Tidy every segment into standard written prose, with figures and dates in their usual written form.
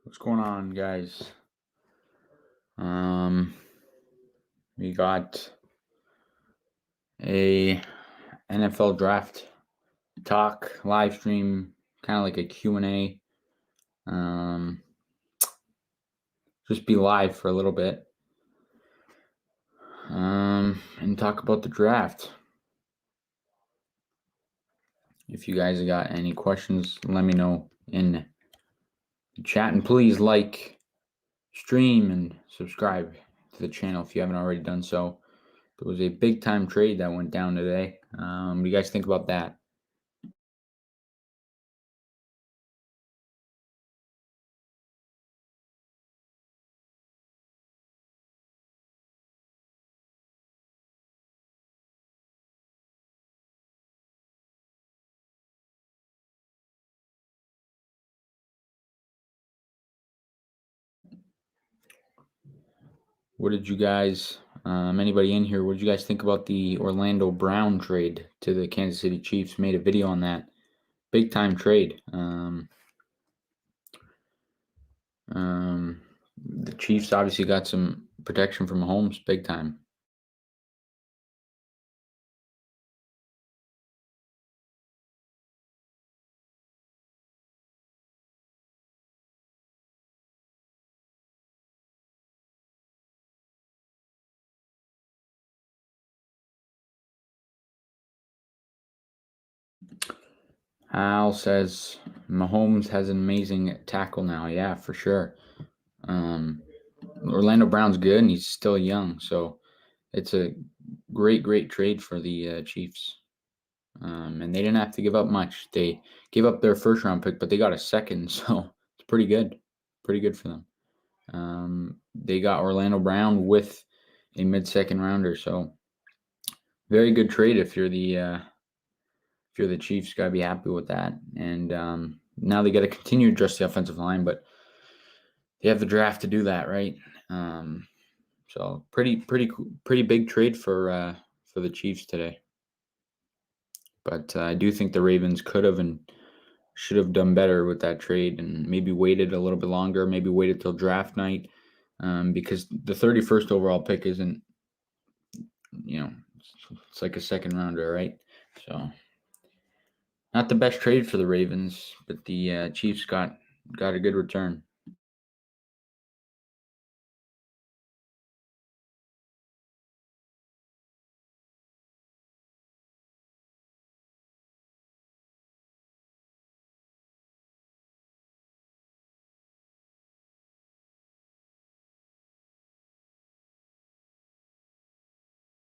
What's going on, guys? Um, we got a NFL draft talk live stream, kind of like a Q&A. Um, just be live for a little bit. And talk about the draft. If you guys got any questions, let me know in the chat, and please like, stream, and subscribe to the channel if you haven't already done so. There was a big time trade that went down today. What do you guys think about that? What did you guys, anybody in here, what did you guys think about the Orlando Brown trade to the Kansas City Chiefs? Made a video on that. Big time trade. The Chiefs obviously got some protection from Mahomes, big time. Al says Mahomes has an amazing tackle now. Yeah, for sure. Orlando Brown's good, and he's still young, so it's a great trade for the Chiefs. And they didn't have to give up much. They gave up their first round pick, but they got a second, so it's pretty good. Pretty good for them. They got Orlando Brown with a mid-second rounder, so very good trade if you're the Chiefs. Got to be happy with that. And now they got to continue to address the offensive line, but they have the draft to do that, right? So pretty big trade for the Chiefs today. But I do think the Ravens could have and should have done better with that trade, and maybe waited a little bit longer, maybe waited till draft night, because the 31st overall pick isn't, it's like a second rounder, right? So not the best trade for the Ravens, but the Chiefs got a good return.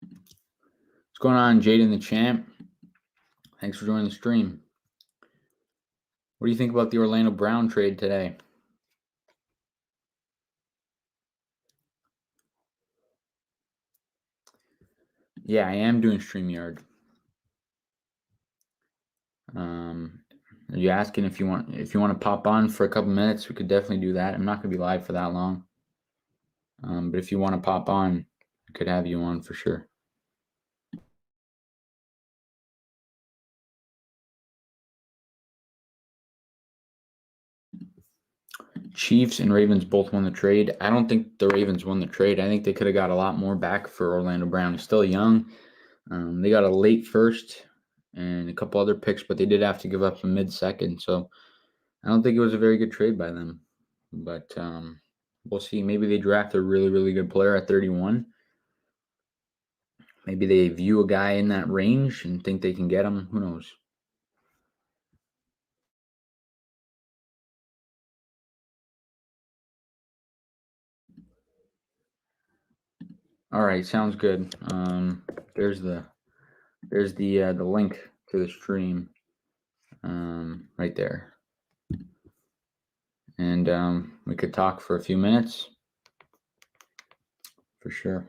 What's going on, Jaden the Champ? Thanks for joining the stream. What do you think about the Orlando Brown trade today? Yeah, I am doing StreamYard. Are you asking if you want to pop on for a couple minutes? We could definitely do that. I'm not gonna be live for that long. But if you want to pop on, I could have you on for sure. Chiefs and Ravens both won the trade. I don't think the Ravens won the trade. I think they could have got a lot more back for Orlando Brown. He's still young. They got a late first and a couple other picks, but they did have to give up a mid-second. So I don't think it was a very good trade by them. But we'll see. Maybe they draft a really good player at 31. Maybe they view a guy in that range and think they can get him. Who knows? All right, sounds good. There's the link to the stream right there, and we could talk for a few minutes for sure.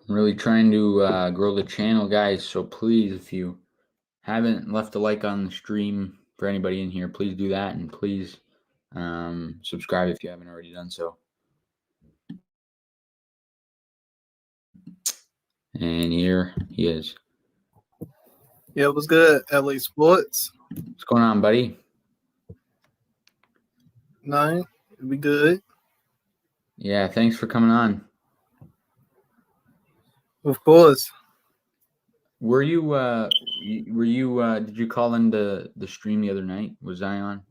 I'm really trying to grow the channel, guys. So please, if you haven't left a like on the stream for anybody in here, please do that, and please subscribe if you haven't already done so. And here he is. Yeah, what's good, LA Sports? What's going on, buddy? Nine, we good. Yeah, thanks for coming on. Of course. Were you did you call in the stream the other night? Was I on?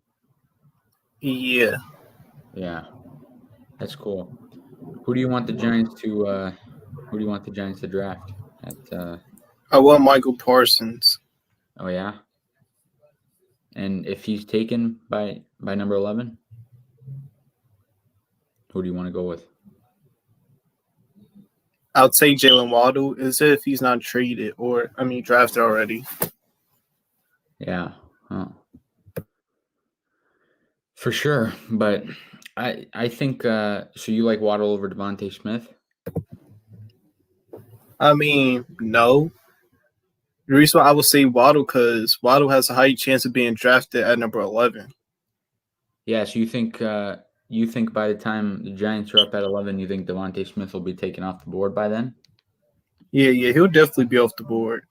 Yeah. Yeah. That's cool. Who do you want the Giants to draft at I want Michael Parsons. Oh yeah? And if he's taken by number 11, who do you want to go with? I'll take Jalen Waddle as if he's not traded drafted already. Yeah. Oh. For sure, but I think so you like Waddle over Devontae Smith? I mean, no. The reason why I would say Waddle because Waddle has a high chance of being drafted at number 11. Yeah, so you think by the time the Giants are up at 11, you think Devontae Smith will be taken off the board by then? Yeah, he'll definitely be off the board.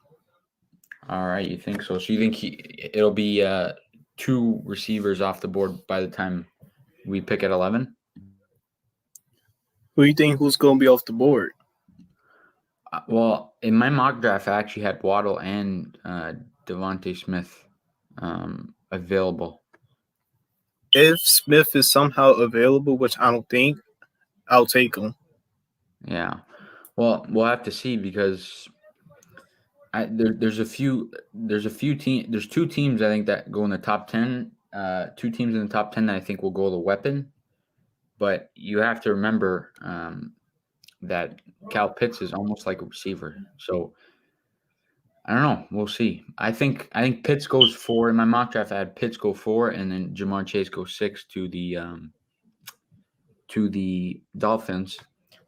All right, you think so? So you think it'll be 2 receivers off the board by the time we pick at 11? Who do you think who's going to be off the board? Well, in my mock draft, I actually had Waddle and Devontae Smith available. If Smith is somehow available, which I don't think, I'll take him. Yeah. Well, we'll have to see because there's 2 teams I think that go in the top 10. 2 teams in the top 10 that I think will go the weapon. But you have to remember that Cal Pitts is almost like a receiver. So I don't know. We'll see. I think Pitts goes 4 in my mock draft. I had Pitts go 4, and then Jamar Chase goes 6 to the Dolphins.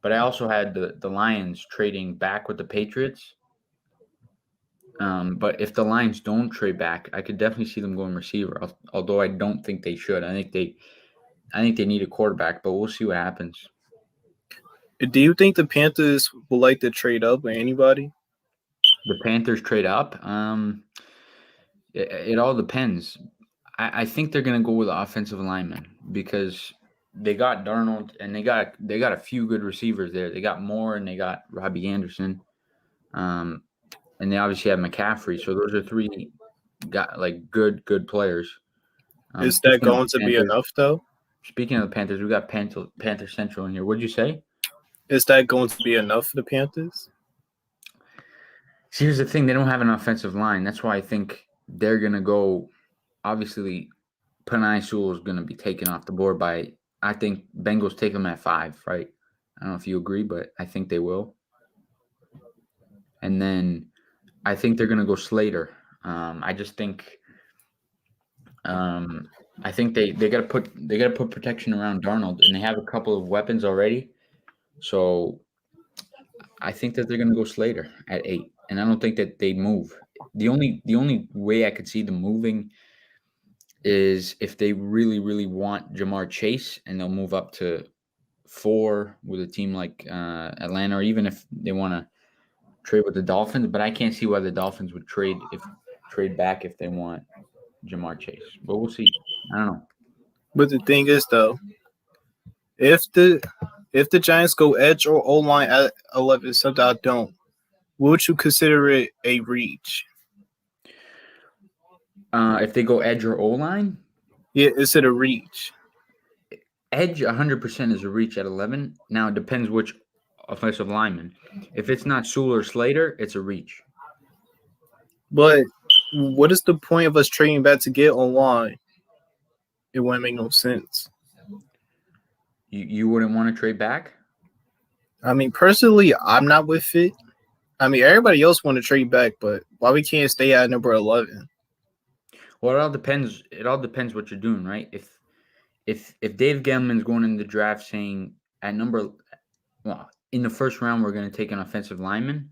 But I also had the Lions trading back with the Patriots. But if the Lions don't trade back, I could definitely see them going receiver. Although I don't think they should. I think they need a quarterback, but we'll see what happens. Do you think the Panthers will like to trade up with anybody? The Panthers trade up? It all depends. I think they're going to go with offensive linemen because they got Darnold and they got a few good receivers there. They got Moore and they got Robbie Anderson. And they obviously have McCaffrey. So those are 3 good players. Is that going to be enough, though? Speaking of the Panthers, we got Panther Central in here. What'd you say? Is that going to be enough for the Panthers? See, here's the thing. They don't have an offensive line. That's why I think they're going to go – obviously, Penei Sewell is going to be taken off the board by – I think Bengals take him at 5, right? I don't know if you agree, but I think they will. And then I think they're going to go Slater. I just think I think they got to put protection around Darnold, and they have a couple of weapons already. So I think that they're going to go Slater at 8, and I don't think that they move. The only way I could see them moving is if they really, really want Jamar Chase, and they'll move up to 4 with a team like Atlanta, or even if they want to trade with the Dolphins. But I can't see why the Dolphins would trade back if they want Jamar Chase. But we'll see. I don't know. But the thing is, though, if the Giants go edge or O-line at 11, something I don't, would you consider it a reach? If they go edge or O-line? Yeah, is it a reach? Edge 100% is a reach at 11. Now, it depends which offensive lineman. If it's not Sewell or Slater, it's a reach. But what is the point of us trading back to get O-line? It wouldn't make no sense. You wouldn't want to trade back? I mean, personally, I'm not with it. I mean, everybody else want to trade back, but why we can't stay at number 11? Well, it all depends. It all depends what you're doing, right? If Dave Gettleman's going in the draft saying at number, well, in the first round we're going to take an offensive lineman,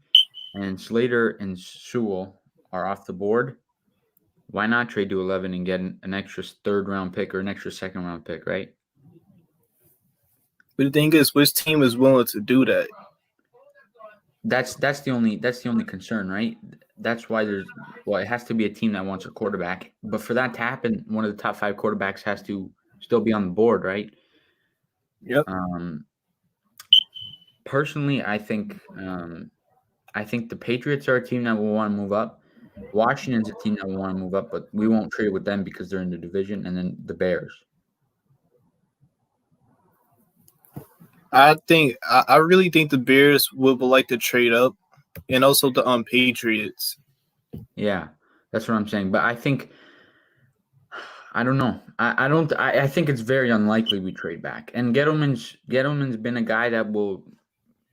and Slater and Sewell are off the board, why not trade to 11 and get an extra third round pick or an extra second round pick, right? But the thing is, which team is willing to do that? That's the only concern, right? That's why it has to be a team that wants a quarterback. But for that to happen, one of the top 5 quarterbacks has to still be on the board, right? Yep. Personally, I think the Patriots are a team that will want to move up. Washington's a team that will want to move up, but we won't trade with them because they're in the division, and then the Bears. I really think the Bears would like to trade up, and also the Patriots. Yeah, that's what I'm saying. But I think I don't know. I think it's very unlikely we trade back. And Gettleman's been a guy that will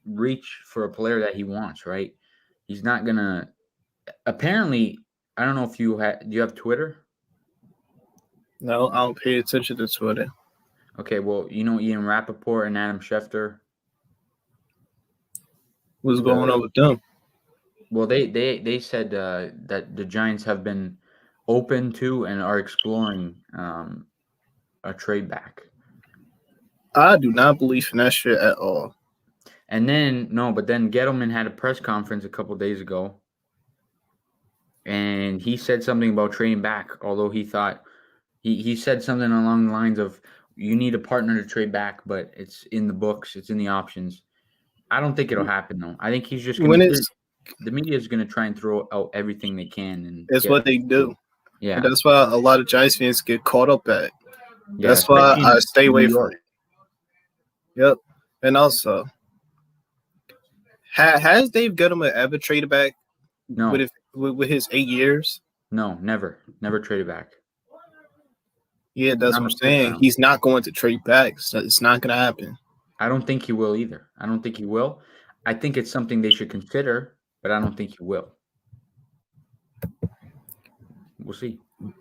reach for a player that he wants, right? He's not gonna. Apparently, I don't know if do you have Twitter? No, I don't pay attention to Twitter. Okay, well, Ian Rappaport and Adam Schefter. What's going on with them? Well, they said that the Giants have been open to and are exploring a trade back. I do not believe in that shit at all. And then but then Gettleman had a press conference a couple days ago, and he said something about trading back. Although he thought he said something along the lines of, "You need a partner to trade back, but it's in the books, it's in the options." I don't think it'll happen though. I think he's just the media is going to try and throw out everything they can, and that's what they do. Yeah, and that's why a lot of Giants fans get caught up at. Yeah, that's why I stay away from it. Yep, and also, has Dave Gettleman ever traded back? No, with his 8 years. No, never traded back. Yeah, that's what I'm saying. He's not going to trade back. So it's not going to happen. I don't think he will either. I don't think he will. I think it's something they should consider, but I don't think he will. We'll see.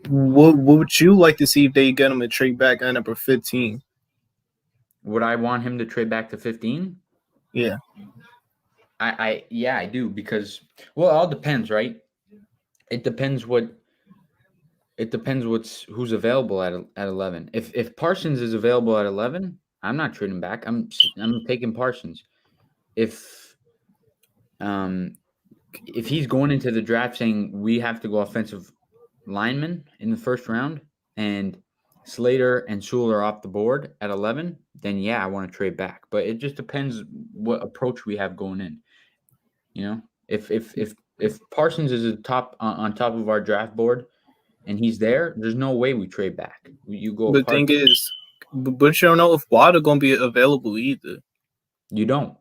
What would you like to see if they get him to trade back at number 15? Would I want him to trade back to 15? Yeah. I do, because it all depends, right? It depends who's available at 11. If Parsons is available at 11, I'm not trading back. I'm taking Parsons. If he's going into the draft saying we have to go offensive lineman in the first round and Slater and Sewell are off the board at 11, then yeah, I want to trade back. But it just depends what approach we have going in. If Parsons is on top of our draft board and he's there, there's no way we trade back. You go. The thing is, but you don't know if Waddle going to be available either. You don't.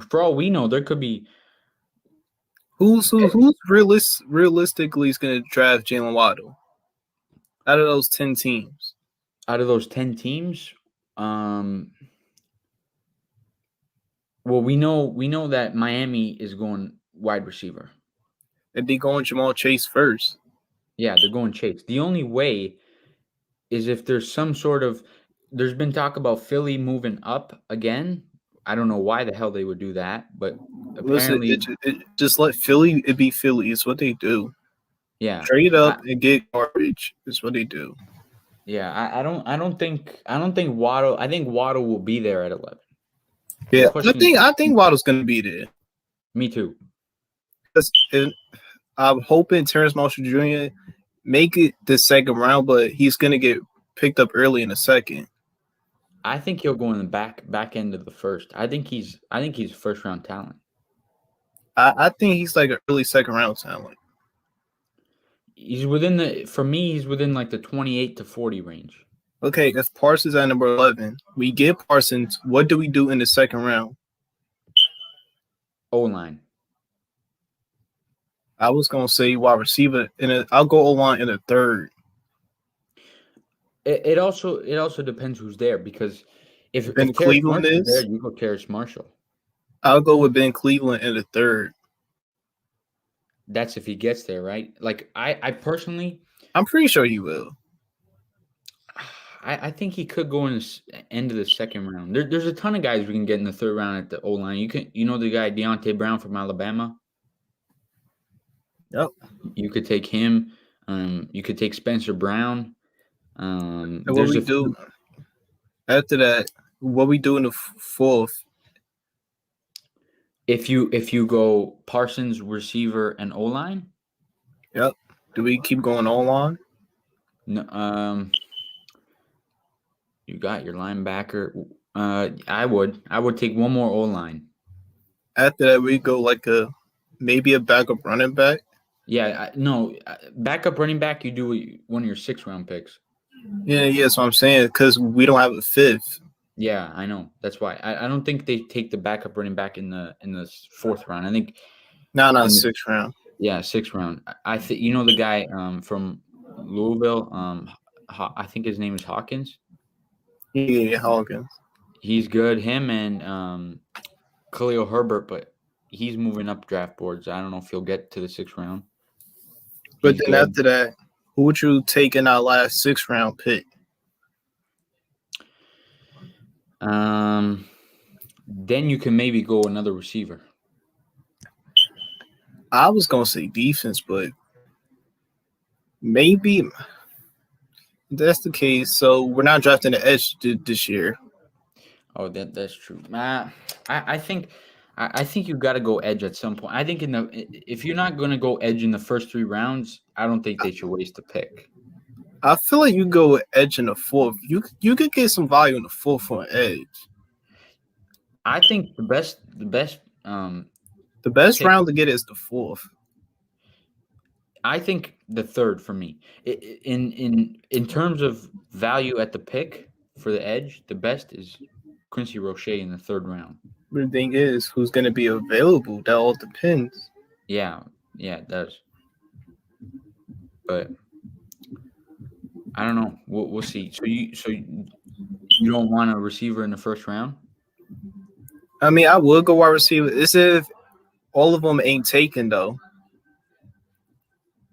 For all we know, there could be. Who's realistically is going to draft Jalen Waddle out of those 10 teams? Out of those 10 teams, well, we know that Miami is going wide receiver. And they going Jamal Chase first. Yeah, they're going Chase. The only way is if there's some sort of. There's been talk about Philly moving up again. I don't know why the hell they would do that, but apparently, just let Philly be Philly. It's what they do. Yeah, trade up and get garbage. Is what they do. Yeah, I don't think Waddle. I think Waddle will be there at 11. Yeah, I think Waddle's going to be there. Me too. I'm hoping Terrence Marshall Jr. make it the second round, but he's going to get picked up early in the second. I think he'll go in the back end of the first. I think he's a first round talent. I think he's like an early second round talent. He's within like the 28 to 40 range. Okay, if Parsons at number 11, we get Parsons. What do we do in the second round? O-line. I was gonna say wide receiver, I'll go O-line in the third. It also depends who's there, because if Cleveland is there, you go Terrace Marshall. I'll go with Ben Cleveland in the third. That's if he gets there, right? Like I personally, I'm pretty sure he will. I think he could go in the end of the second round. There's a ton of guys we can get in the third round at the O line. You know the guy Deontay Brown from Alabama. Yep. You could take him. You could take Spencer Brown. And what There's we a do few, after that? What we do in the fourth? if you go Parsons receiver and O line. Yep. Do we keep going online? No, you got your linebacker. I would take one more O line. After that, we go like maybe a backup running back. Yeah, backup running back. You do one of your 6th-round picks. Yeah, that's what I'm saying. Because we don't have a fifth. Yeah, I know. That's why I don't think they take the backup running back in the 4th round. I think Not in the- 6th round. yeah, 6th round. I think the guy from Louisville. I think his name is Hawkins. Yeah, Hawkins. He's good. Him and Khalil Herbert, but he's moving up draft boards. I don't know if he'll get to the 6th round. But He's then good. after that, who would you take in our last 6th round pick? Then you can maybe go another receiver. I was gonna say defense, but maybe if that's the case. So we're not drafting the edge this year. Oh, that's true. I think you got to go edge at some point. I think if you're not going to go edge in the first 3 rounds, I don't think they should waste a pick. I feel like you go with edge in the 4th. You could get some value in the 4th for an edge. I think the best pick, round to get is the 4th. I think the 3rd for me. In terms of value at the pick for the edge, the best is Quincy Roche in the 3rd round. But the thing is, who's going to be available? That all depends. Yeah, it does. But I don't know. We'll see. So you don't want a receiver in the 1st round? I mean, I would go wide receiver. It's if all of them ain't taken though.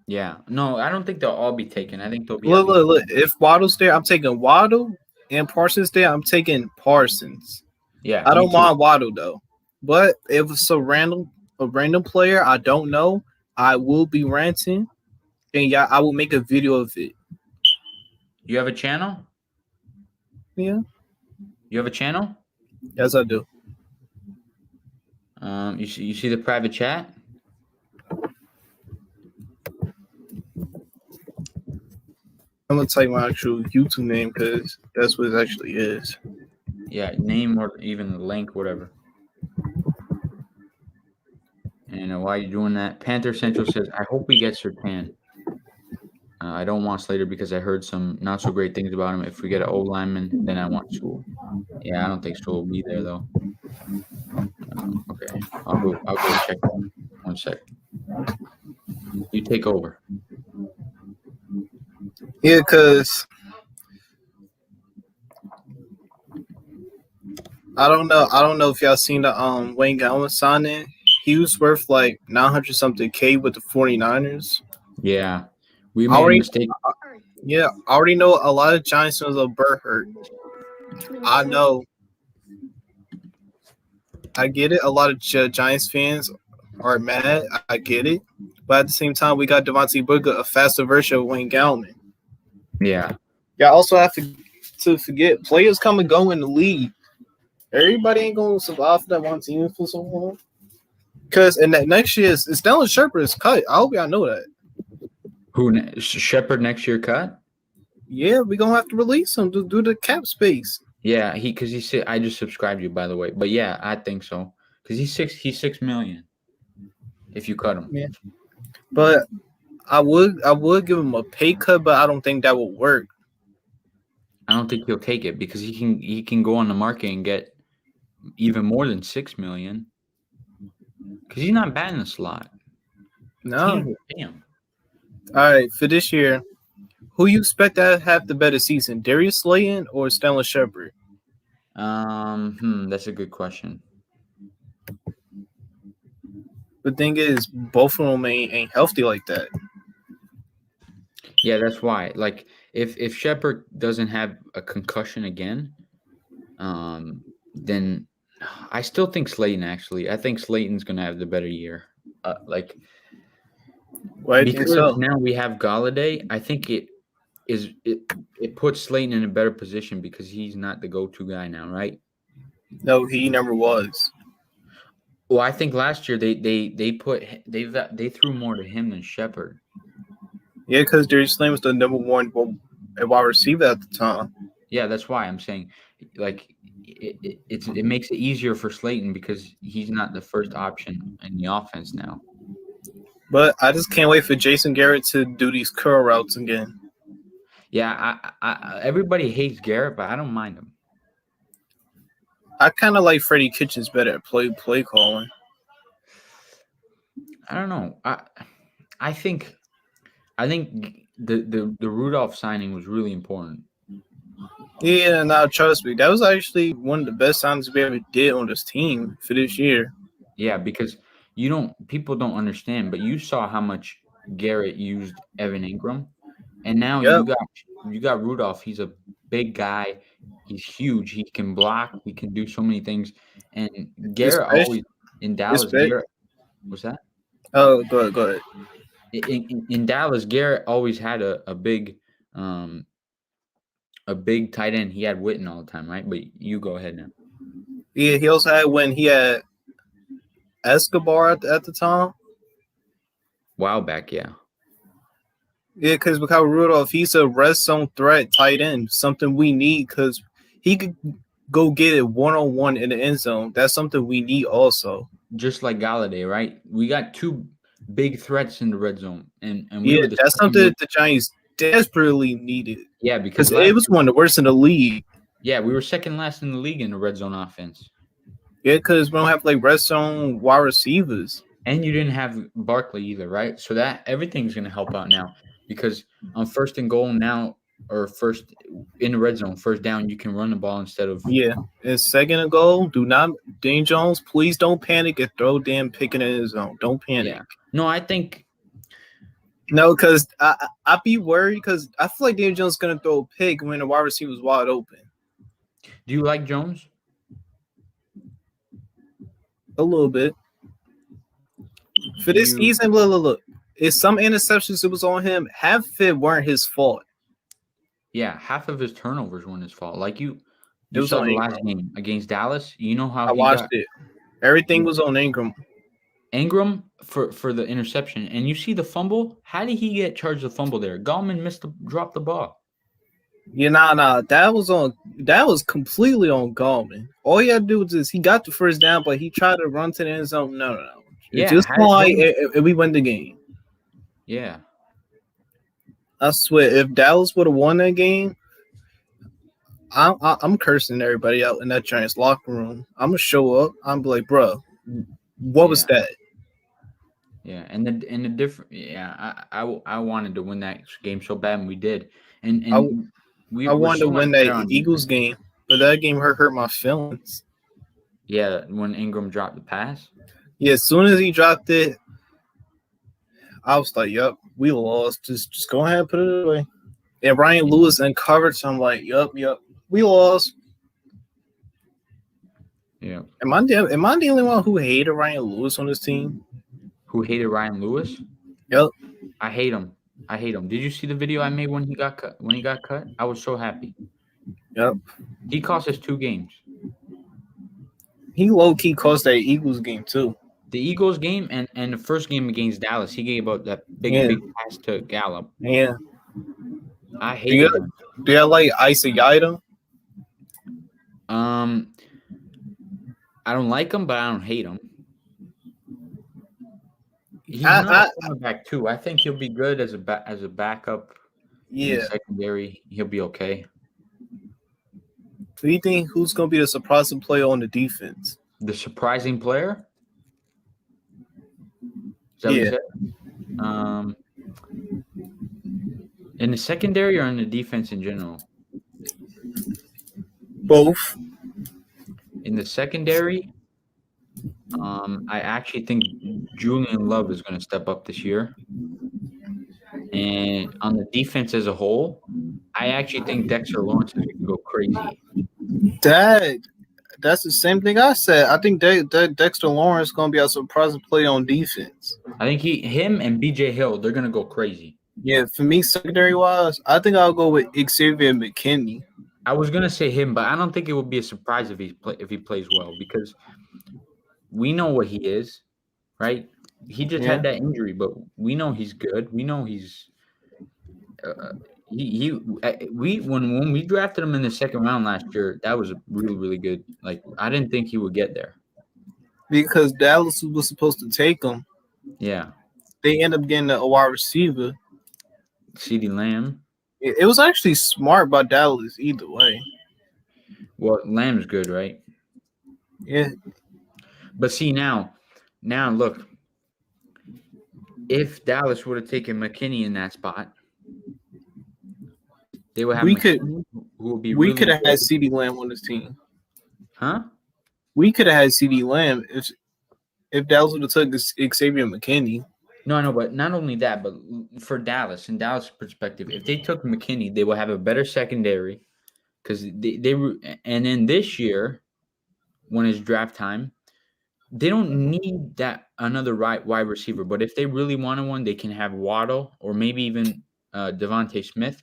Yeah. No, I don't think they'll all be taken. I think they'll be. Look. If Waddle's there, I'm taking Waddle, and Parsons there, I'm taking Parsons. Yeah. I don't mind Waddle though, but if it's a random player I don't know, I will be ranting, and yeah, I will make a video of it. You have a channel? Yeah. You have a channel? Yes, I do. You see the private chat? I'm gonna tell you my actual YouTube name because that's what it actually is. Yeah, name or even the link, whatever. And while you're doing that, Panther Central says, I hope we get Surtain. I don't want Slater because I heard some not so great things about him. If we get an old lineman, then I want Sewell. Yeah, I don't think Sewell will be there though. Okay, I'll go check that. 1 sec. You take over. Yeah, because I don't know if y'all seen the Wayne Gallman signing. He was worth like 900 something K with the 49ers. Yeah. We made a mistake. Yeah, I already know a lot of Giants fans are Burt hurt. I know. I get it. A lot of Giants fans are mad. I get it. But at the same time, we got Devontae Booker, a faster version of Wayne Gallman. Yeah. Y'all also have to forget players come and go in the league. Everybody ain't going to survive for that one team for so long. Because in that next year, Stellan Shepard is cut. I hope y'all know that. Who Shepard next year cut? Yeah, we're gonna have to release him to do the cap space. Yeah, because he said I just subscribed you, by the way. But yeah, I think so. Because he's $6 million if you cut him. Yeah. But I would give him a pay cut, but I don't think that will work. I don't think he'll take it because he can go on the market and get even more than $6 million. Because he's not bad in the slot. No. Damn. All right, for this year, who you expect to have the better season, Darius Slayton or Stellan Shepard? That's a good question. The thing is, both of them ain't healthy like that. Yeah, that's why. Like, if Shepard doesn't have a concussion again, then I still think Slayton. Actually, I think Slayton's gonna have the better year. Like Well, I think because so. now we have Galladay. I think it puts Slayton in a better position because he's not the go-to guy now, right? No, he never was. Well, I think last year they threw more to him than Shepard. Yeah, because Darius Slayton was the number one wide receiver at the time. Yeah, that's why I'm saying, like, it makes it easier for Slayton because he's not the first option in the offense now. But I just can't wait for Jason Garrett to do these curl routes again. Yeah, everybody hates Garrett, but I don't mind him. I kind of like Freddie Kitchens better at play calling. I don't know. I think the Rudolph signing was really important. Yeah, now trust me, that was actually one of the best signings we ever did on this team for this year. Yeah, because people don't understand, but you saw how much Garrett used Evan Ingram, and now Yep. you got Rudolph. He's a big guy. He's huge. He can block. He can do so many things. And Garrett always in Dallas. Garrett, what's that? Oh, go ahead. In Dallas, Garrett always had a big tight end. He had Witten all the time, right? But you go ahead now. Yeah, he also had when he had Escobar at the time. While back, yeah. Yeah, because Kyle Rudolph, he's a red zone threat tight end, something we need because he could go get it one-on-one in the end zone. That's something we need also. Just like Galladay, right? We got two big threats in the red zone, and yeah, that's something that the Giants desperately needed. Yeah, because it was one of the worst in the league. Yeah, we were second last in the league in the red zone offense. Yeah, because we don't have like red zone wide receivers, and you didn't have Barkley either, right? So that everything's going to help out now because on first and goal now, or first in the red zone, first down, you can run the ball instead of And second and goal, do not Dane Jones, please don't panic and throw damn pick in the zone. Don't panic. Yeah. No, I think no, because I be worried because I feel like Daniel Jones is gonna throw a pick when the wide receiver is wide open. Do you like Jones? A little bit. For this season, look. If some interceptions that was on him, half of it weren't his fault. Yeah, half of his turnovers weren't his fault. Like you saw the last game against Dallas. You know how I watched it. Everything was on Ingram. Ingram for the interception, and you see the fumble. How did he get charged the fumble there? Gallman dropped the ball. Yeah, nah. That was completely on Gallman. All he had to do was just, he got the first down, but he tried to run to the end zone. No. Yeah, just why we win the game. Yeah. I swear, if Dallas would have won that game, I'm cursing everybody out in that Giants locker room. I'm gonna show up. I'm like, bro, what was that? Yeah, and the different. Yeah, I wanted to win that game so bad, and we did. And I wanted to win that Eagles game, but that game hurt my feelings. Yeah, when Ingram dropped the pass. Yeah, as soon as he dropped it, I was like, "Yup, we lost. Just go ahead and put it away." And Ryan Lewis in coverage, I'm like, "Yup, we lost." Yeah. Am I the only one who hated Ryan Lewis on this team? Who hated Ryan Lewis? Yep. I hate him. Did you see the video I made when he got cut? I was so happy. Yep. He cost us 2 games. He low-key cost that Eagles game too. The Eagles game and the first game against Dallas, he gave up that big pass to Gallup. Yeah. I hate him. Do you like Isaiah? I don't like him, but I don't hate him. He's not a cornerback too. I think he'll be good as a backup. Yeah. In the secondary, he'll be okay. Do you think who's going to be the surprising player on the defense? The surprising player? Is that what you said? In the secondary or in the defense in general? Both. In the secondary, I actually think Julian Love is going to step up this year. And on the defense as a whole, I actually think Dexter Lawrence is going to go crazy. That's the same thing I said. I think Dexter Lawrence is going to be a surprising play on defense. I think him and BJ Hill, they're going to go crazy. Yeah, for me, secondary wise, I think I'll go with Xavier McKinney. I was going to say him, but I don't think it would be a surprise if he plays well because we know what he is, right? He just had that injury, but we know he's good. We know he's when we drafted him in the second round last year, that was really, really good. Like I didn't think he would get there because Dallas was supposed to take him. Yeah, they end up getting a wide receiver, CeeDee Lamb. It was actually smart by Dallas either way. Well, Lamb's good, right? Yeah, but see now look, if Dallas would have taken McKinney in that spot, they would have. We McKinney, we could have had CeeDee Lamb on this team, huh? We could have had CeeDee Lamb if Dallas would have took Xavier McKinney. No, I know, but not only that, but for Dallas, in Dallas' perspective, if they took McKinney, they will have a better secondary because they were. And then this year, when it's draft time, they don't need that another wide receiver. But if they really wanted one, they can have Waddle or maybe even Devontae Smith,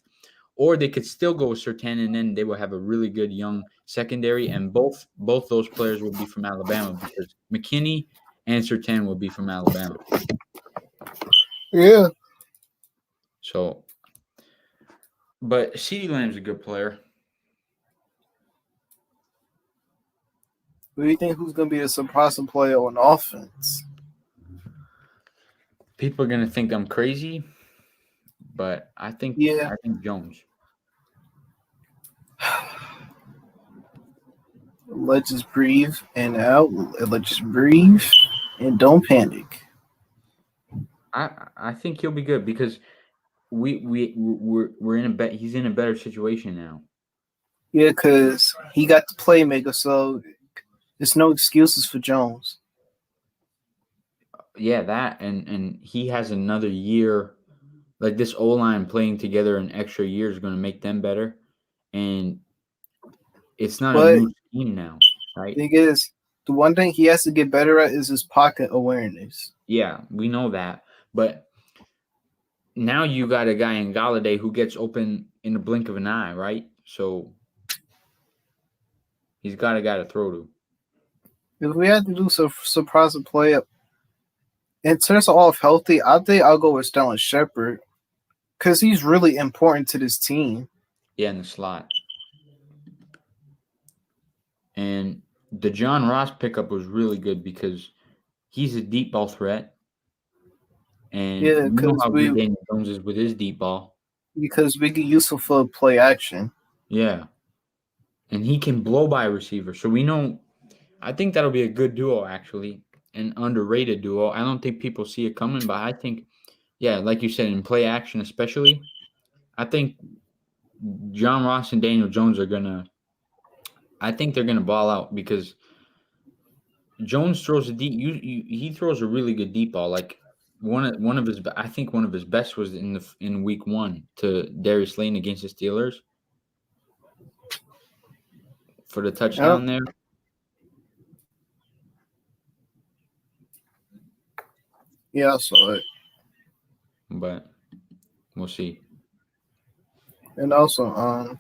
or they could still go with Surtain, and then they will have a really good young secondary. And both those players will be from Alabama because McKinney and Surtain will be from Alabama. Yeah. So, but CeeDee Lamb's a good player. Who do you think who's going to be a surprising player on offense? People are going to think I'm crazy, but I think Jones. Let's just breathe and out. Let's just breathe and don't panic. I think he'll be good because we're in he's in a better situation now. Yeah, because he got the playmaker, so there's no excuses for Jones. Yeah, that and he has another year. Like this O-line playing together an extra year is going to make them better, and it's not a new scheme now, right? Thing is, the one thing he has to get better at is his pocket awareness. Yeah, we know that. But now you got a guy in Golladay who gets open in the blink of an eye, right? So he's got a guy to throw to. If we had to do some surprising play up in terms of all healthy, I think I'll go with Sterling Shepard because he's really important to this team. Yeah, in the slot. And the John Ross pickup was really good because he's a deep ball threat. And you know how good Daniel Jones is with his deep ball. Because we can use him for play action. Yeah. And he can blow by a receiver. So we know, I think that'll be a good duo, actually. An underrated duo. I don't think people see it coming, but I think, yeah, like you said, in play action especially, I think John Ross and Daniel Jones are going to, I think they're going to ball out because Jones throws he throws a really good deep ball. Like, one of his best was in week 1 to Darius Slayton against the Steelers for the touchdown there. Yeah, I saw it. But we'll see. And also,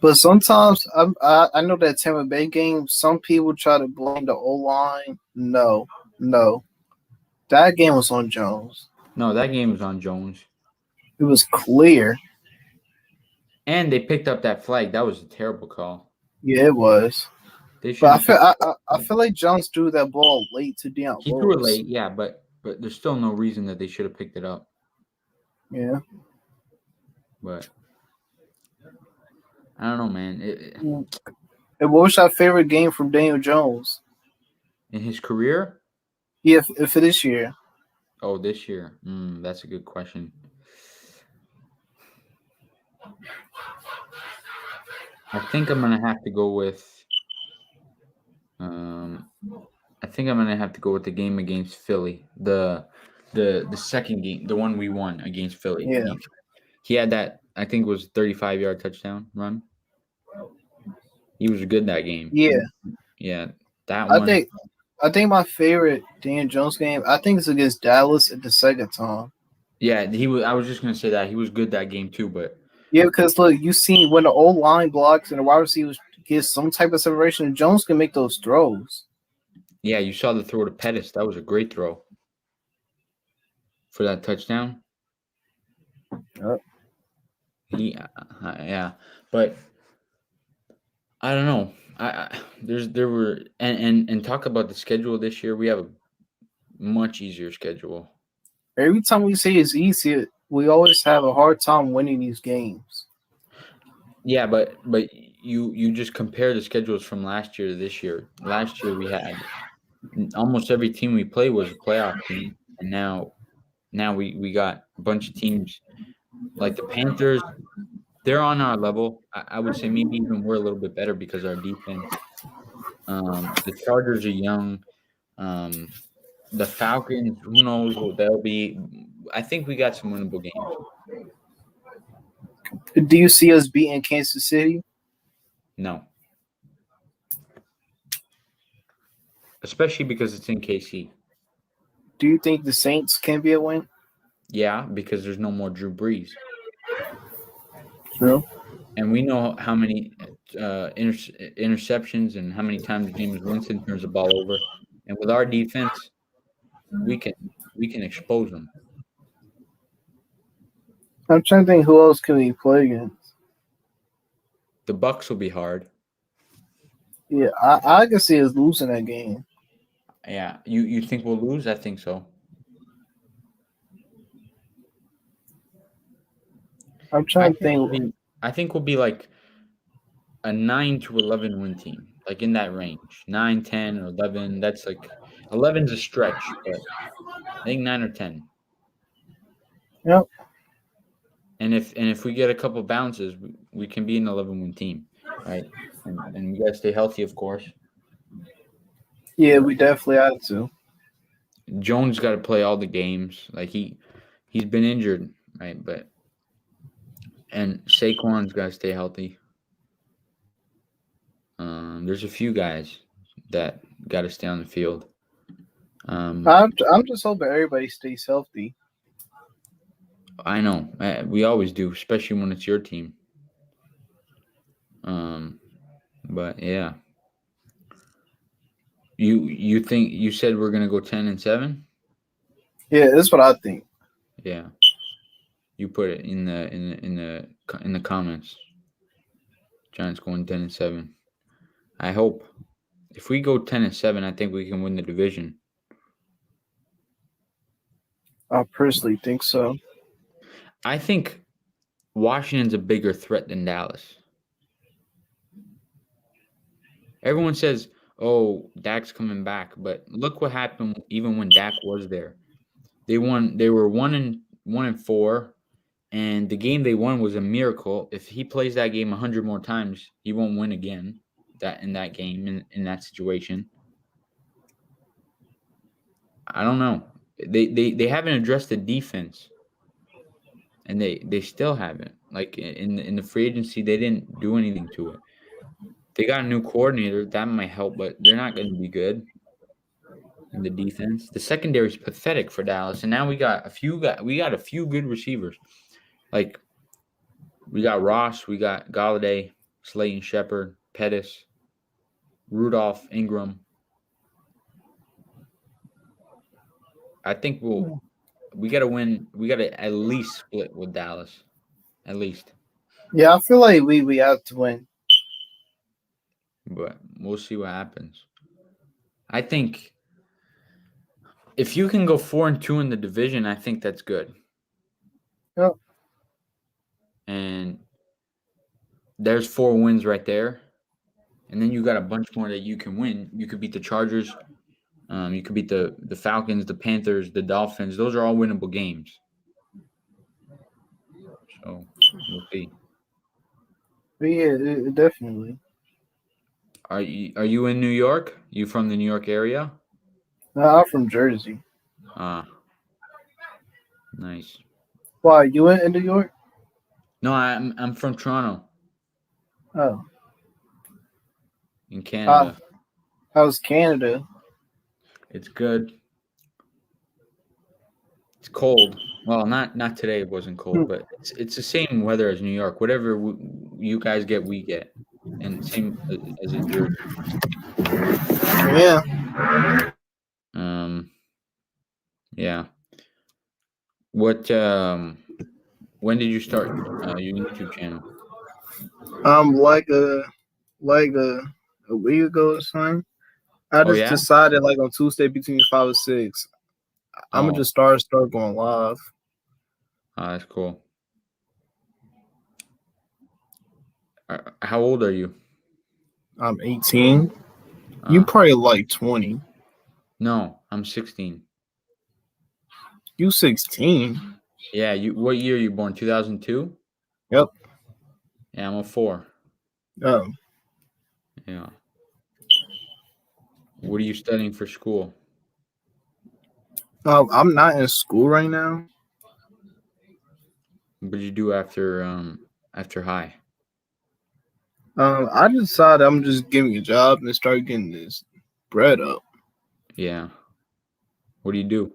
but sometimes I know that Tampa Bay game, some people try to blame the O-line. No. That game was on Jones. No, that game was on Jones. It was clear. And they picked up that flag. That was a terrible call. Yeah, it was. But I feel like Jones threw that ball late to Deion Lewis. He threw it late, yeah, but there's still no reason that they should have picked it up. Yeah. But I don't know, man. And what was your favorite game from Daniel Jones? In his career? Yeah, for this year. Oh, this year. That's a good question. I think I'm gonna have to go with. The game against Philly. The second game, the one we won against Philly. Yeah. He had that I think it was a 35-yard touchdown run. He was good that game. Yeah, Yeah, that I one. think my favorite Dan Jones game, I think it's against Dallas at the second time. Yeah, he was. I was just gonna say that he was good that game too. But Yeah, because look, you see when the old line blocks and the wide receivers get some type of separation, Jones can make those throws. yeah, you saw the throw to Pettis. That was a great throw for that touchdown. Yep. Yeah, but I don't know. There were and talk about the schedule this year. We have a much easier schedule. Every time we say it's easy, we always have a hard time winning these games. Yeah, but you just compare the schedules from last year to this year. Last year we had almost every team we played was a playoff team, and now we got a bunch of teams like the Panthers. They're on our level. I would say maybe even we're a little bit better because our defense. The Chargers are young. The Falcons, who knows what they'll be. I think we got some winnable games. Do you see us beating Kansas City? No. Especially because it's in KC. Do you think the Saints can be a win? Yeah, because there's no more Drew Brees. True. And we know how many interceptions and how many times James Winston turns the ball over. And with our defense, we can expose them. I'm trying to think who else can we play against. The Bucks will be hard. Yeah, I can see us losing that game. Yeah, you think we'll lose? I think so. I'm trying to think. I think we'll be like a 9 to 11 win team, like in that range. 9, 10, or 11. That's like 11's a stretch, but I think 9 or 10. Yep. And if we get a couple bounces, we can be an 11-win team, right? And we gotta stay healthy, of course. Yeah, we definitely have to. Jones got to play all the games. Like he's been injured, right? And Saquon's got to stay healthy. There's a few guys that got to stay on the field. I'm just hoping everybody stays healthy. I know we always do, especially when it's your team. But yeah, you think you said we're gonna go 10-7? Yeah, that's what I think. Yeah, you put it in the comments. Giants going 10-7. I hope if we go 10-7, I think we can win the division. I personally think so. I think Washington's a bigger threat than Dallas. Everyone says, "Oh, Dak's coming back," but look what happened even when Dak was there. They won. They were 1-4, and the game they won was a miracle. If he plays that game 100 more times, he won't win again. In that game in that situation. I don't know. They haven't addressed the defense, and they still haven't. Like in the free agency, they didn't do anything to it. They got a new coordinator that might help, but they're not going to be good in the defense. The secondary is pathetic for Dallas, and now we got a few good receivers. Like we got Ross, we got Galladay, Slayton Shepard, Pettis, Rudolph, Ingram. I think we got to win. We got to at least split with Dallas, at least. Yeah, I feel like we have to win. But we'll see what happens. I think if you can go 4-2 in the division, I think that's good. Yep. And there's 4 wins right there. And then you got a bunch more that you can win. You could beat the Chargers. You could beat the Falcons, the Panthers, the Dolphins. Those are all winnable games. So we'll see. But yeah, definitely. Are you in New York? You from the New York area? No, I'm from Jersey. Ah, nice. Why, you in New York? No, I'm from Toronto Oh, in how Canada. how's Canada? It's good. It's cold. Well, not today. It wasn't cold, but it's the same weather as New York. Whatever you guys get, we get, and same as in Jersey. Yeah. Um, yeah. What when did you start your YouTube channel? Like a week ago or something. I Oh just yeah. decided like on Tuesday between 5 and 6, I'm gonna Oh, just start going live. that's cool. How old are you? I'm 18. You Uh, probably like 20. no, I'm 16. You 16. Yeah, you. What year are you born? 2002. Yep. Yeah, I'm a 4. Um, Yeah. What are you studying for school? I'm not in school right now. What did you do after high? I decided I'm just getting a job and start getting this bread up. Yeah. What do you do?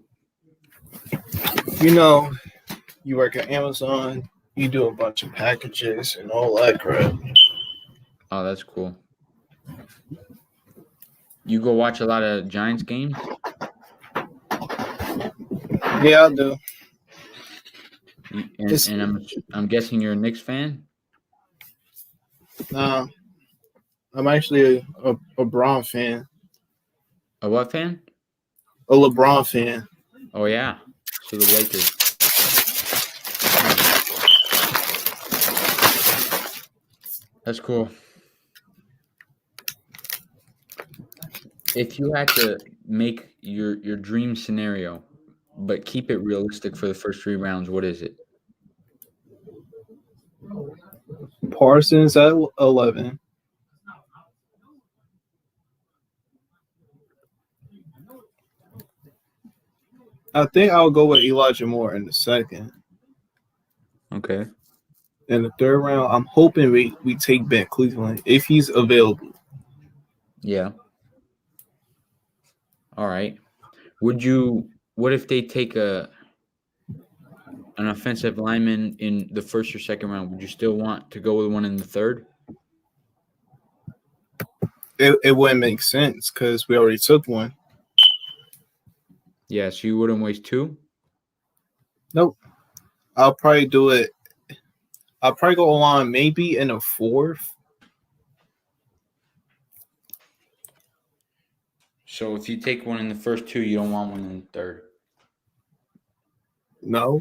You know, you work at Amazon, you do a bunch of packages and all that crap. Oh, that's cool. You go watch a lot of Giants games? Yeah, I do. And, It's and I'm guessing you're a Knicks fan? uh, I'm actually a Braun fan, A what fan? a LeBron fan. Oh yeah. So the Lakers. That's cool. If you had to make your dream scenario, but keep it realistic for the first 3 rounds, what is it? Parsons at 11. I think I'll go with Elijah Moore in the second. Okay. In the third round, I'm hoping we take back Cleveland if he's available. Yeah. All right. What if they take an offensive lineman in the first or second round? Would you still want to go with one in the third? It wouldn't make sense because we already took one. Yeah, so you wouldn't waste 2? Nope. I'll probably do it. I'll probably go on maybe in a fourth. So if you take one in the first 2, you don't want one in the third. No,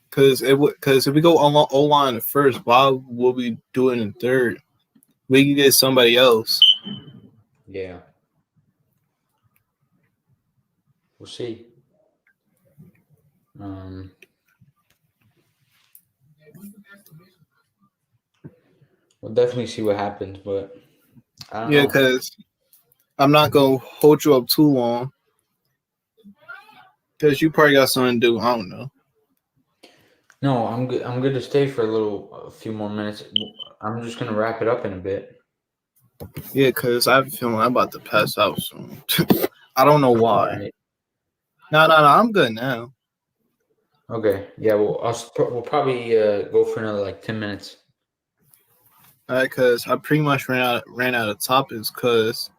because if we go O line the first, why would we do it in third? We can get somebody else. Yeah. We'll see. We'll definitely see what happens, but I don't Yeah, know. because I'm not gonna hold you up too long. Because you probably got something to do. I don't know. No, I'm good. I'm good to stay for a few more minutes. I'm just gonna wrap it up in a bit. Yeah, because I have a feeling I'm about to pass out soon. I don't know All why. right. No, I'm good now. Okay. Yeah. Well, we'll probably go for another like 10 minutes. Because I pretty much ran out of topics because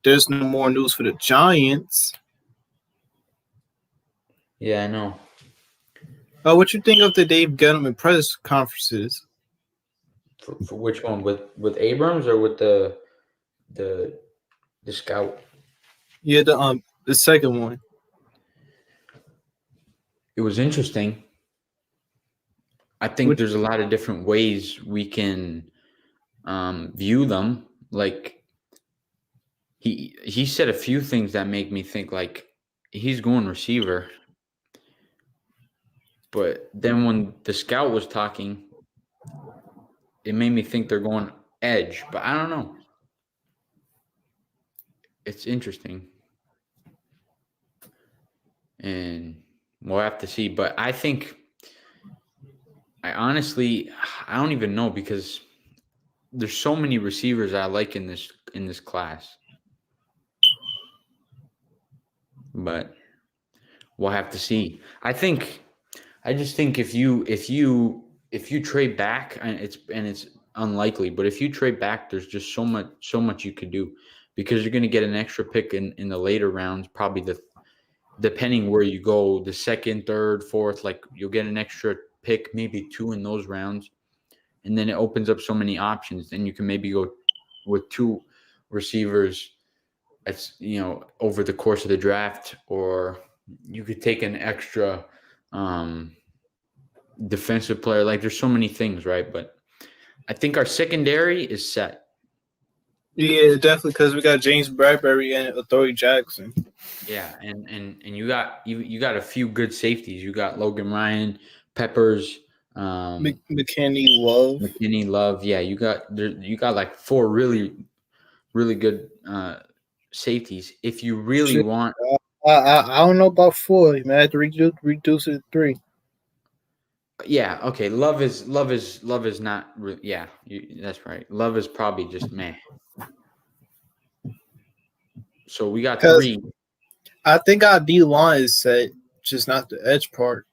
there's no more news for the Giants. Yeah, I know. What you think of the Dave Gettleman press conferences? For which one? With Abrams or with the scout? Yeah, the second one. It was interesting. I think Which there's a lot of different ways we can view them. Like he said a few things that make me think like he's going receiver. But then when the scout was talking, it made me think they're going edge. But I don't know. It's interesting. And we'll have to see. But I think I don't even know because there's so many receivers I like in this class. But we'll have to see. I just think if you trade back, and it's unlikely, but if you trade back, there's just so much you could do because you're going to get an extra pick in the later rounds, probably depending where you go, the second, third, fourth, like you'll get an extra pick, maybe 2 in those rounds, and then it opens up so many options. Then you can maybe go with 2 receivers over the course of the draft, or you could take an extra defensive player. Like there's so many things, right? But I think our secondary is set. Yeah, definitely, because we got James Bradbury and Adoree Jackson. Yeah, and you got a few good safeties. You got Logan Ryan, Peppers, McKinney Love. McKinney Love. Yeah, you got like 4 really good safeties. If you really want, I don't know about 4. You might have to reduce it to 3. yeah, okay. Love is not. Yeah, that's right. Love is probably just meh. So we got 3. I think our D line is set, just not the edge part.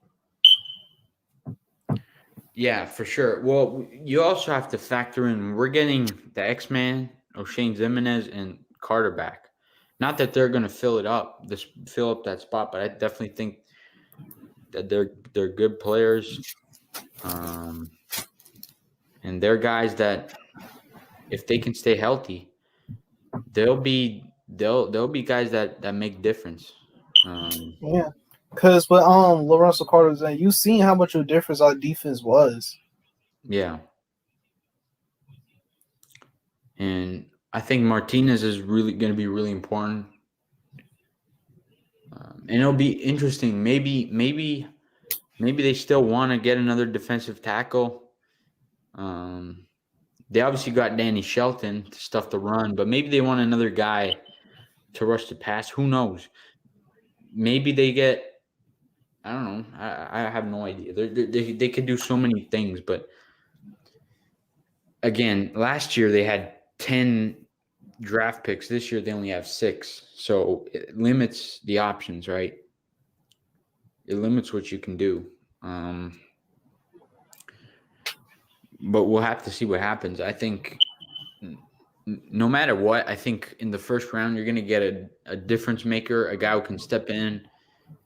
Yeah, for sure. Well, you also have to factor in we're getting the X-Man, O'Shane Zimenez, and Carter back. Not that they're going to fill up that spot, but I definitely think that they're good players, and they're guys that if they can stay healthy, they'll be guys that make difference. Yeah, because with Lorenzo Carter's in, you seen how much of a difference our defense was. Yeah. And I think Martinez is really going to be really important. And it'll be interesting. Maybe they still want to get another defensive tackle. They obviously got Danny Shelton to stuff the run, but maybe they want another guy to rush the pass. Who knows? Maybe they get. I don't know. I have no idea. They could do so many things, but again, last year they had 10 draft picks. This year they only have 6, so it limits the options, right? It limits what you can do. But we'll have to see what happens. I think no matter what, I think in the first round you're going to get a difference maker, a guy who can step in,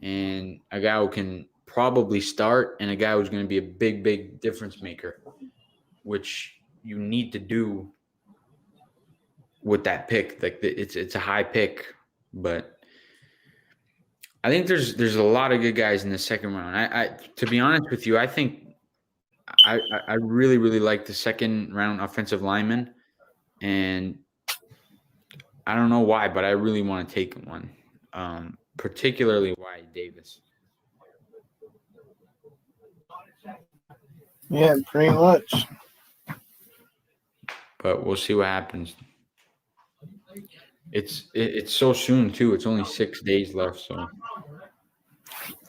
and a guy who can probably start, and a guy who's going to be a big difference maker, which you need to do with that pick. Like it's a high pick, but I think there's a lot of good guys in the second round. I to be honest with you, I think I really like the second round offensive lineman, and I don't know why, but I really want to take one, particularly Wyatt Davis. Yeah, pretty much. But we'll see what happens. It's so soon too. It's only 6 days left, so.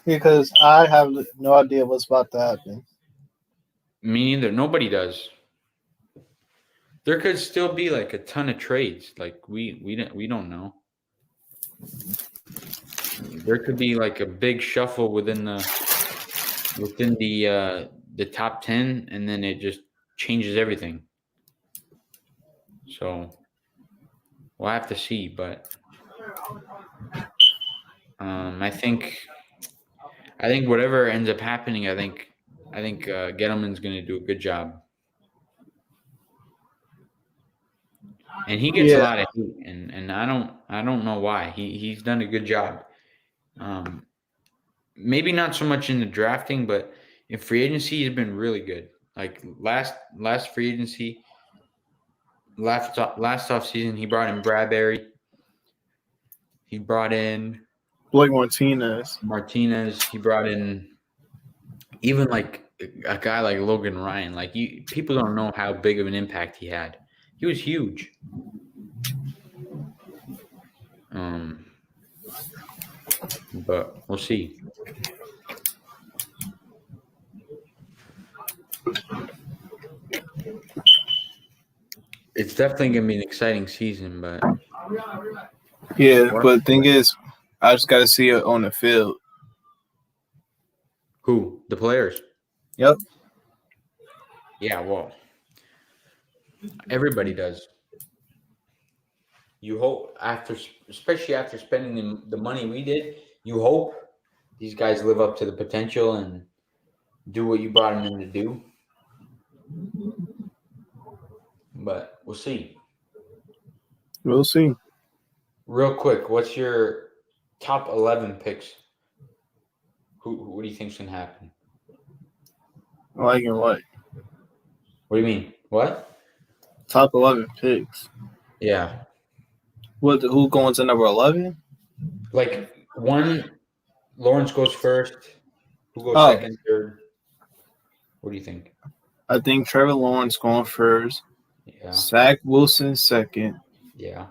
Because I have no idea what's about to happen. Me neither. Nobody does. There could still be like a ton of trades. Like we don't know. There could be like a big shuffle within the top 10, and then it just changes everything. So we'll have to see, but I think whatever ends up happening, I think Gettleman's going to do a good job, and he gets a lot of hate, and I don't know why. He's done a good job. Maybe not so much in the drafting, but in free agency, he's been really good. Like last free agency, last off season, he brought in Bradbury. He brought in Blake Martinez. He brought in even like a guy like Logan Ryan. Like people don't know how big of an impact he had. He was huge. But we'll see. It's definitely gonna be an exciting season, but Yeah, What? but the thing is, I just got to see it on the field. who? The players? Yep. Yeah, well, everybody does. You hope especially after spending the money we did, you hope these guys live up to the potential and do what you brought them in to do. But we'll see. We'll see. Real quick, what's your top 11 picks? What do you think's gonna happen? Like in what? What do you mean? What? Top 11 picks. Yeah, Who going to number 11? like one. Lawrence goes first. Who goes Oh. second, third? What do you think? I think Trevor Lawrence going first. Yeah, Zach Wilson second. yeah.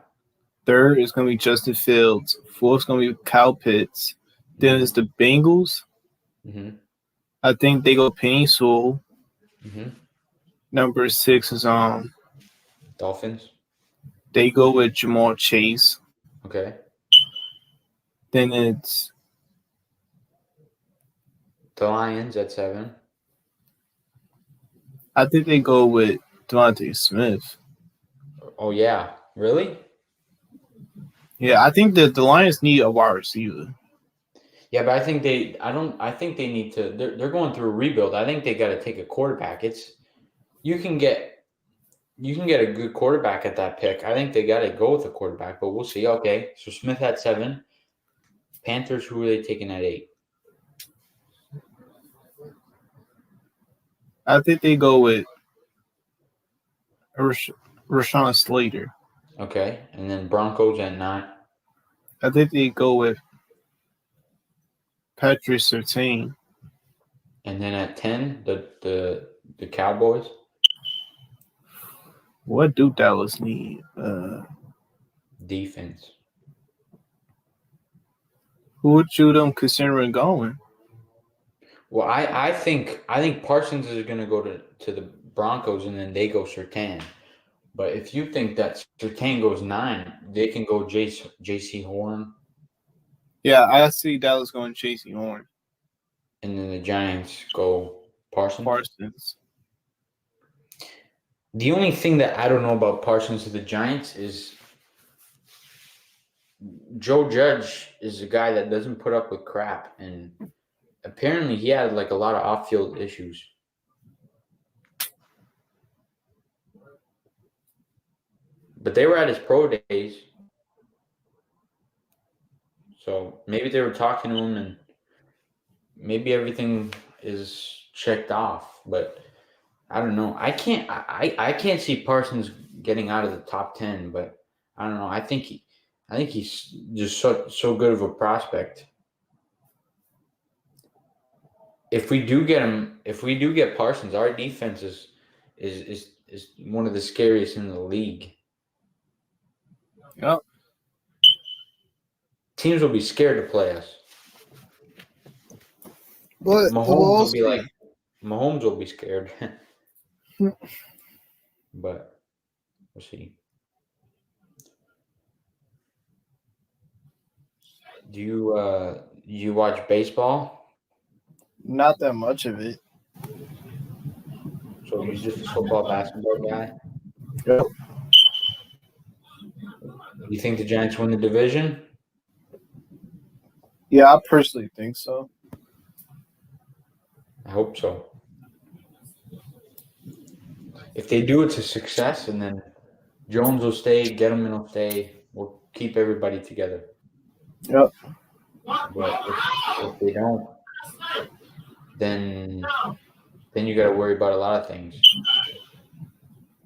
Third is going to be Justin Fields. Fourth is going to be Kyle Pitts. Then it's the Bengals. Mm-hmm. I think they go Penny Sewell. Mm-hmm. Number 6 is Dolphins. they go with Jamal Chase. Okay. Then it's The Lions at 7. I think they go with Devontae Smith. Oh yeah, really? Yeah, I think that the Lions need a wide receiver. Yeah, but I think they. I don't. I think they need to. They're going through a rebuild. I think they got to take a quarterback. You can get a good quarterback at that pick. I think they got to go with a quarterback, but we'll see. Okay, so Smith at 7. Panthers. Who are they taking at 8? I think they go with Rashawn Slater. Okay, and then Broncos at 9. I think they go with Patrick Surtain. And then at 10, the Cowboys. What do Dallas need? Defense. Who would you them considering going? Well, I think Parsons is going to go to the Broncos, and then they go Surtain. But if you think that Surtain goes 9, they can go J.C. Horn. Yeah, I see Dallas going J.C. Horn. And then the Giants go Parsons. The only thing that I don't know about Parsons to the Giants is Joe Judge is a guy that doesn't put up with crap. And apparently he had like a lot of off-field issues. But they were at his pro days. So maybe they were talking to him and maybe everything is checked off. But I don't know. I can't see Parsons getting out of the top 10, but I don't know. I think he's just so good of a prospect. If we do get Parsons, our defense is one of the scariest in the league. Yep. Teams will be scared to play us. But Mahomes will be scared. But we'll see. Do you watch baseball? Not that much of it. So you're just a football, basketball guy? Yep. You think the Giants win the division? Yeah, I personally think so. I hope so. If they do, it's a success, and then Jones will stay, Gettleman will stay. We'll keep everybody together. Yep. But if they don't, then you got to worry about a lot of things.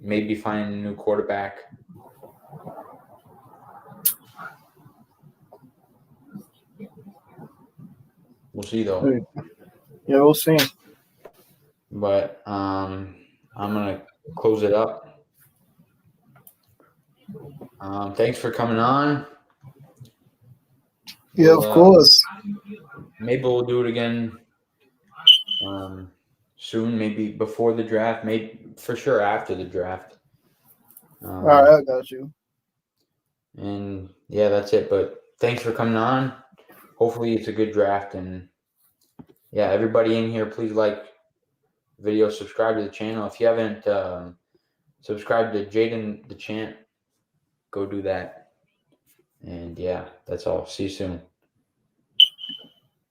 Maybe finding a new quarterback. We'll see, though. Yeah, we'll see. But I'm going to close it up. Thanks for coming on. Yeah, of course. Maybe we'll do it again soon, maybe before the draft, maybe for sure after the draft. All right, I got you. And yeah, that's it. But thanks for coming on. Hopefully it's a good draft. And yeah, everybody in here, please like the video, subscribe to the channel. If you haven't subscribed to Jaden the Champ, go do that. And yeah, that's all. See you soon.